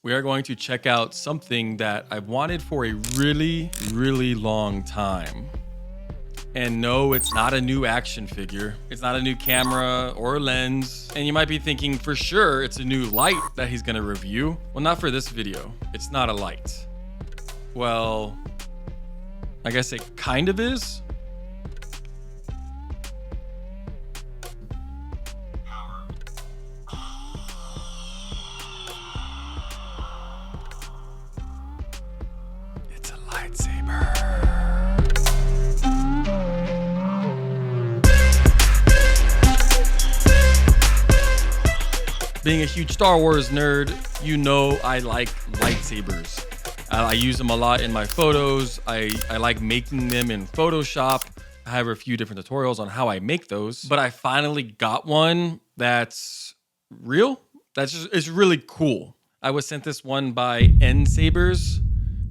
We are going to check out something that I've wanted for a really, really long time. And no, it's not a new action figure. It's not a new camera or lens. And you might be thinking for sure it's a new light that he's gonna review. Well, not for this video. It's not a light. Well, I guess it kind of is. It's a lightsaber. Being a huge Star Wars nerd, you know I like lightsabers. I use them a lot in my photos. I like making them in Photoshop. I have a few different tutorials on how I make those, but I finally got one that's real. It's really cool. I was sent this one by NSabers,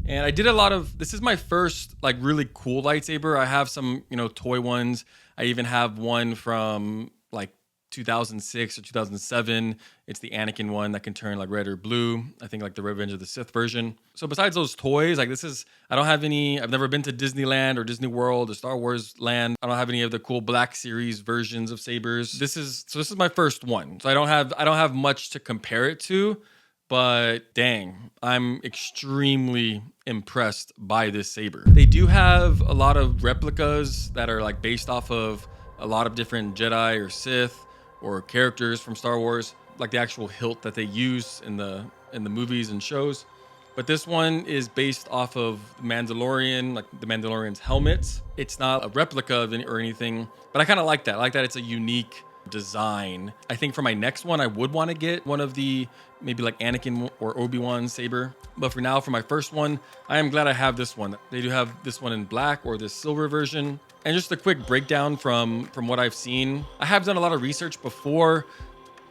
and I did a lot of, this is my first like really cool lightsaber. I have some, toy ones. I even have one from like 2006 or 2007. It's the Anakin one that can turn like red or blue. I think like the Revenge of the Sith version. So besides those toys, like I don't have any, I've never been to Disneyland or Disney World or Star Wars Land. I don't have any of the cool Black Series versions of sabers. This is my first one. So I don't have much to compare it to, but dang, I'm extremely impressed by this saber. They do have a lot of replicas that are like based off of a lot of different Jedi or Sith or characters from Star Wars, like the actual hilt that they use in the movies and shows. But this one is based off of Mandalorian, like the Mandalorian's helmet. It's not a replica of or anything, but I kind of like that. I like that it's a unique design. I think for my next one, I would want to get one of the maybe like Anakin or Obi-Wan saber. But for now, for my first one, I am glad I have this one. They do have this one in black or this silver version. And just a quick breakdown from what I've seen. I have done a lot of research before,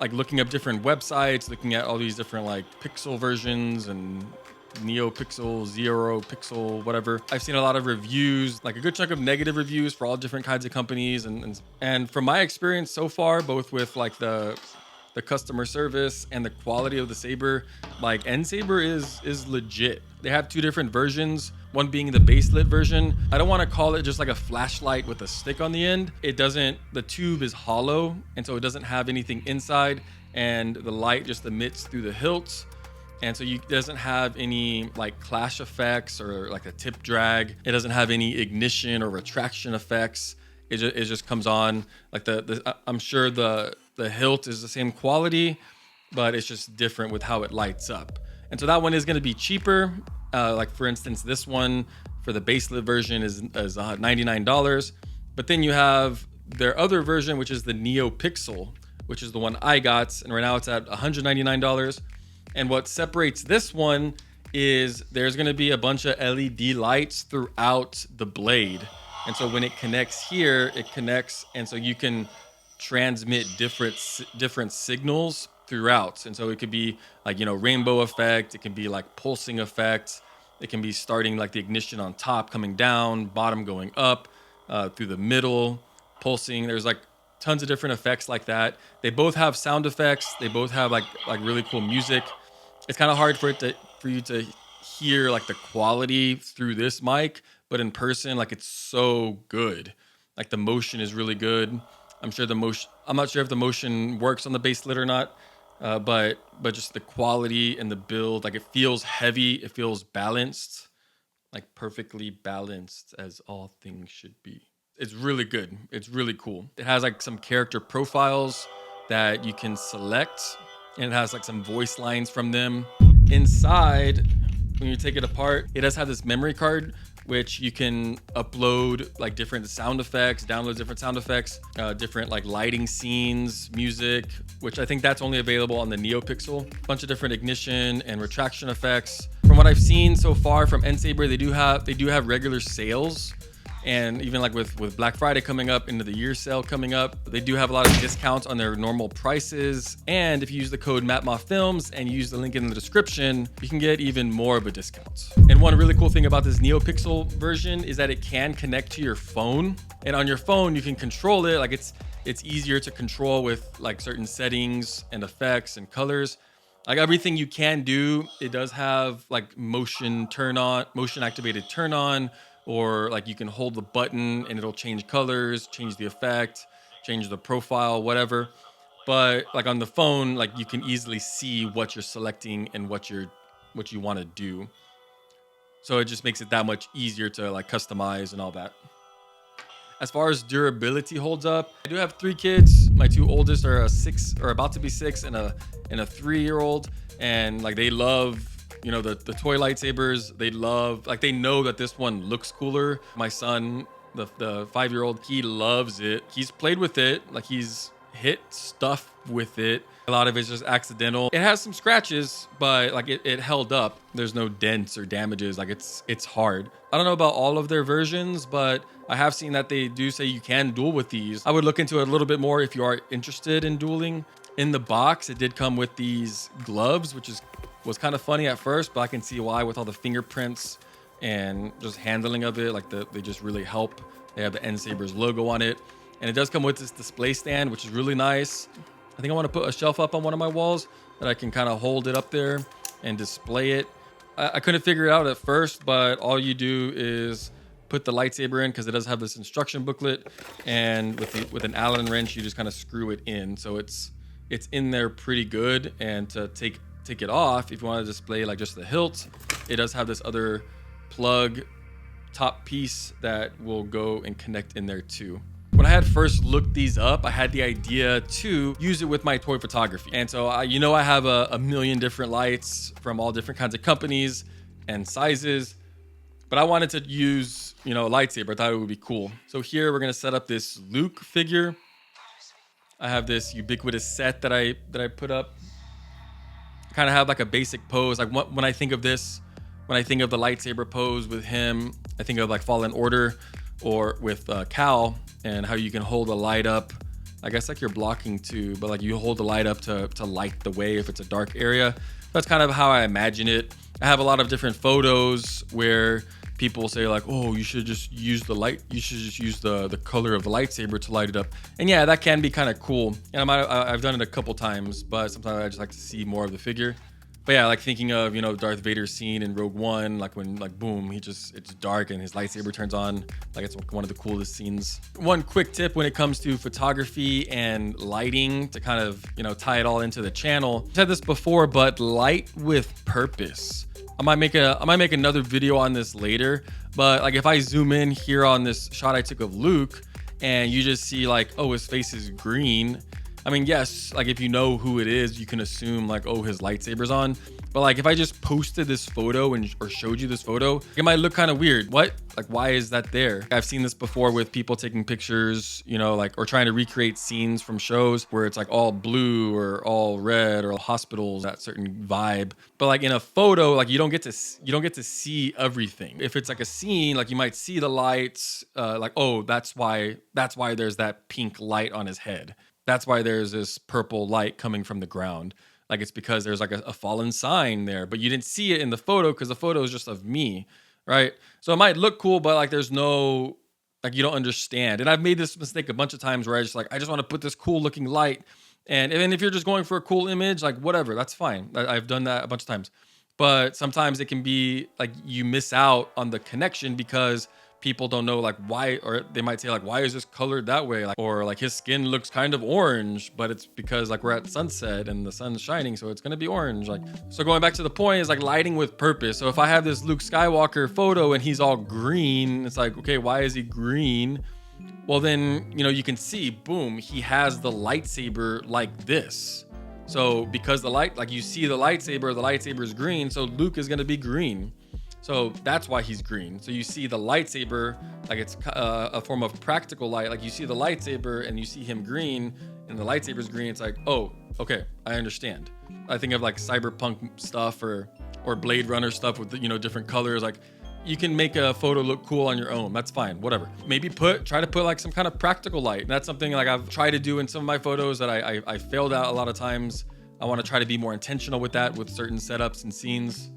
like looking up different websites, looking at all these different like pixel versions and NeoPixel, Zero Pixel, whatever. I've seen a lot of reviews, like a good chunk of negative reviews for all different kinds of companies. And from my experience so far, both with like the customer service and the quality of the saber, like NSaber is legit. They have two different versions, one being the baselit version. I don't want to call it just like a flashlight with a stick on the end. The tube is hollow, and so it doesn't have anything inside, and the light just emits through the hilt. And so it doesn't have any like clash effects or like a tip drag. It doesn't have any ignition or retraction effects. It just comes on like I'm sure the hilt is the same quality, but it's just different with how it lights up. And so that one is going to be cheaper. Like for instance, this one for the baselit version is $99. But then you have their other version, which is the NeoPixel, which is the one I got. And right now it's at $199. And what separates this one is there's going to be a bunch of LED lights throughout the blade. And so when it connects here, it connects. And so you can transmit different signals throughout. And so it could be like, rainbow effect. It can be like pulsing effect. It can be starting like the ignition on top, coming down, bottom going up, through the middle, pulsing. There's like tons of different effects like that. They both have sound effects. They both have like really cool music. It's kind of hard for you to hear like the quality through this mic, but in person, like it's so good. Like the motion is really good. I'm not sure if the motion works on the baselit or not, but just the quality and the build, like it feels heavy, it feels balanced, like perfectly balanced as all things should be. It's really good. It's really cool. It has like some character profiles that you can select, and it has like some voice lines from them. Inside, when you take it apart, it does have this memory card, which you can upload like different sound effects, download different sound effects, different like lighting scenes, music, which I think that's only available on the NeoPixel. A bunch of different ignition and retraction effects. From what I've seen so far from NSaber, they do have regular sales. And even like with Black Friday coming up, into the year sale coming up, they do have a lot of discounts on their normal prices. And if you use the code MattMoffFilms and you use the link in the description, you can get even more of a discount. And one really cool thing about this NeoPixel version is that it can connect to your phone. And on your phone, you can control it. Like it's easier to control with like certain settings and effects and colors. Like everything you can do, it does have like motion activated turn on, or like you can hold the button and it'll change colors, change the effect, change the profile, whatever. But like on the phone, like you can easily see what you're selecting and what you want to do. So it just makes it that much easier to like customize and all that. As far as durability holds up, I do have 3 kids. My 2 oldest are a 6 or about to be 6 and a 3-year-old, and like they love, you know, the toy lightsabers. They love, like they know that this one looks cooler. My son, the 5-year-old, he loves it. He's played with it, like he's hit stuff with it. A lot of it's just accidental. It has some scratches, but like it held up. There's no dents or damages. Like it's hard. I don't know about all of their versions, but I have seen that they do say you can duel with these. I would look into it a little bit more if you are interested in dueling. In the box, it did come with these gloves, which was kind of funny at first, but I can see why with all the fingerprints and just handling of it. Like they just really help. They have the NSabers logo on it. And it does come with this display stand, which is really nice. I think I want to put a shelf up on one of my walls that I can kind of hold it up there and display it. I couldn't figure it out at first, but all you do is put the lightsaber in, because it does have this instruction booklet, and with an Allen wrench, you just kind of screw it in. So it's in there pretty good. And to take it off, if you want to display like just the hilt, it does have this other plug top piece that will go and connect in there too. When I had first looked these up, I had the idea to use it with my toy photography. And so, I have a million different lights from all different kinds of companies and sizes, but I wanted to use, a lightsaber. I thought it would be cool. So here we're going to set up this Luke figure. I have this ubiquitous set that I put up. I kind of have like a basic pose. Like when I think of this, when I think of the lightsaber pose with him, I think of like Fallen Order, or with Cal, and how you can hold a light up. I guess like you're blocking too, but like you hold the light up to light the way if it's a dark area. That's kind of how I imagine it. I have a lot of different photos where people say like, oh, you should just use the light. You should just use the color of the lightsaber to light it up. And yeah, that can be kind of cool. And I've done it a couple times, but sometimes I just like to see more of the figure. But yeah, like thinking of, Darth Vader's scene in Rogue One, like when like boom, it's dark and his lightsaber turns on. Like it's one of the coolest scenes. One quick tip when it comes to photography and lighting to kind of, tie it all into the channel. I've said this before, but light with purpose. I might make another video on this later, but like if I zoom in here on this shot I took of Luke and you just see like, oh, his face is green. I mean, yes, like if you know who it is, you can assume like, oh, his lightsaber's on. But like if I just posted this photo or showed you this photo, it might look kind of weird. What? Like, why is that there? I've seen this before with people taking pictures, or trying to recreate scenes from shows where it's like all blue or all red or all hospitals, that certain vibe. But like in a photo, like you don't get to see everything. If it's like a scene, like you might see the lights, like, oh, that's why there's that pink light on his head. That's why there's this purple light coming from the ground. Like it's because there's like a fallen sign there, but you didn't see it in the photo because the photo is just of me, right? So it might look cool, but like there's no, like you don't understand. And I've made this mistake a bunch of times where I just want to put this cool looking light. And if you're just going for a cool image, like whatever, that's fine. I've done that a bunch of times. But sometimes it can be like you miss out on the connection because people don't know like why, or they might say like, why is this colored that way? Like, or like his skin looks kind of orange, but it's because like we're at sunset and the sun's shining, so it's gonna be orange. Like, so going back to the point is like lighting with purpose. So if I have this Luke Skywalker photo and he's all green, it's like, okay, why is he green? Well, then, you can see, boom, he has the lightsaber like this. So because the light, like you see the lightsaber is green, so Luke is gonna be green. So that's why he's green. So you see the lightsaber, like it's a form of practical light. Like you see the lightsaber and you see him green and the lightsaber's green. It's like, oh, okay, I understand. I think of like cyberpunk stuff or Blade Runner stuff with, different colors. Like you can make a photo look cool on your own. That's fine, whatever. Maybe try to put like some kind of practical light. And that's something like I've tried to do in some of my photos that I failed at a lot of times. I want to try to be more intentional with that with certain setups and scenes.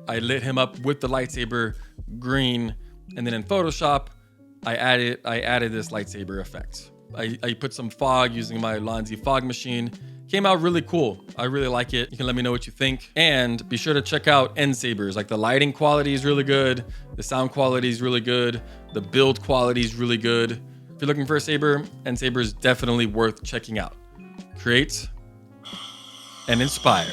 I lit him up with the lightsaber green, and then in Photoshop, I added this lightsaber effect. I put some fog using my Lanzi fog machine, Came out really cool. I really like it. You can let me know what you think. And be sure to check out NSabers. Like the lighting quality is really good. The sound quality is really good. The build quality is really good. If you're looking for a saber, NSaber is definitely worth checking out. Create and inspire.